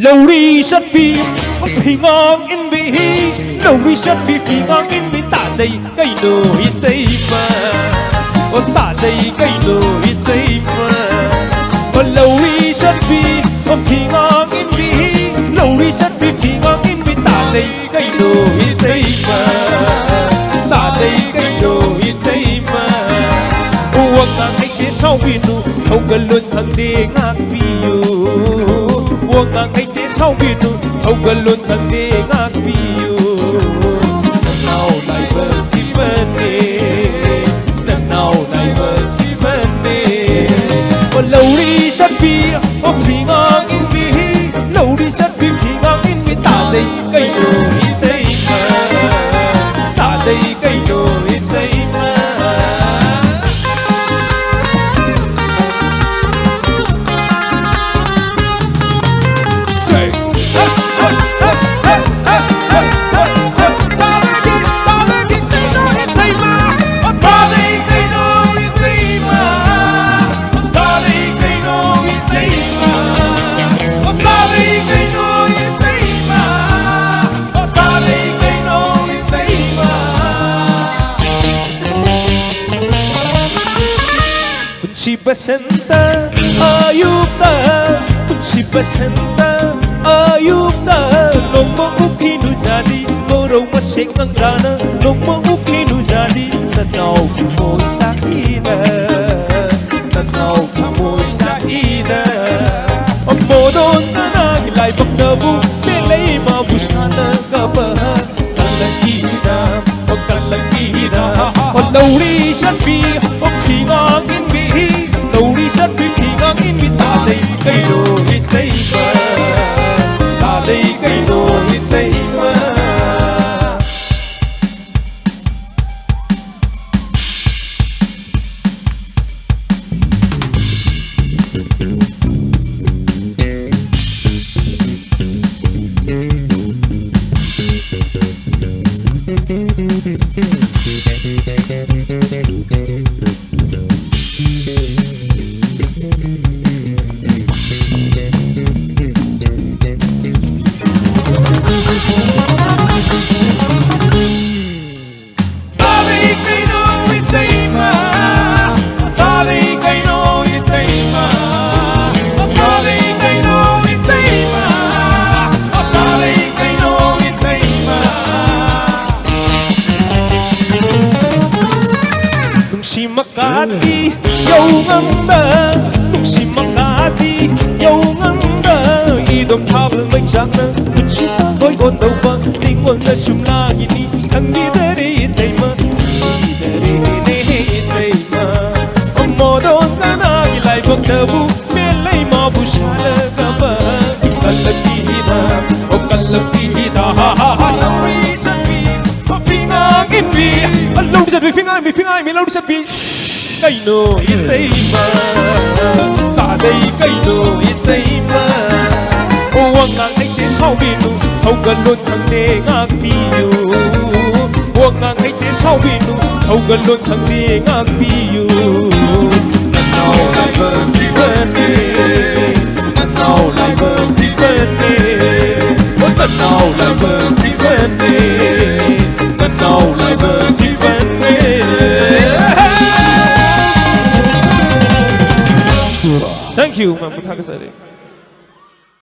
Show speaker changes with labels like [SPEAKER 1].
[SPEAKER 1] lâu đi rất vì phi ngang in bị lâu đi rất vì phi ngang in bị tạ đây cây nồi tây mà tạ đây cây nồi tây mà lâu đi rất vì phi ngang in bị lâu đi rất vì phi ngang in bị tạ đây cây nồi tây mà tạ đây cây nồi tây mà uống ngang anh thế sau vì nu không cần luôn thằng đi ngang vì uống ngang anh thế sau vì nu không cần luôn thằng đi ngang vì nào lại vợ thì bên đi nào lại vợ thì bên đi lâu đi rất vì phi ngang in vì lâu đi rất vì phi ngang in vì tạ đây cây nồi tây mà tạ đây cây nồi tây mà Presenta ayuda, kunci presenta ayuda. Nomor ukinu jadi, orang masih ngangkana. Nomor ukinu jadi, tanau kamu sakida, tanau kamu sakida. Bodon tanah ilai baknabu, belai mabu sana kabahan. Kalakida, kalakida. Lauri sapi, pingang inbi. Lâu đi rất vì phi ngang in vì ta đây cây nồi tây mà ta đây cây nồi tây mà Makati yaw nganda Nuksi makati yaw nganda Idom tabel may chakna Kutsi takoy on daw ba Lingwang na sumlagi ni Ang idari itay ma Idari itay ma Ang modon ka na Ilay magtabu Melay mabusala ka ba Kalagihida O kalagihida Ha ha ha Lauri sabi Pingangin mi Lauri sabi Pingangin mi Lauri sabi cây nồi tây mà ta đây cây nồi tây mà uống ngang anh thế sau vì nu không cần luôn thằng đê ngang piu uống ngang anh thế sau vì nu không cần luôn thằng đê ngang piu lần nào lại vợ thì bên đi lần nào lại vợ thì bên đi lần nào lại vợ thì bên đi lần nào lại vợ thì bên đi. Thank you, Ma'am Muthakasari.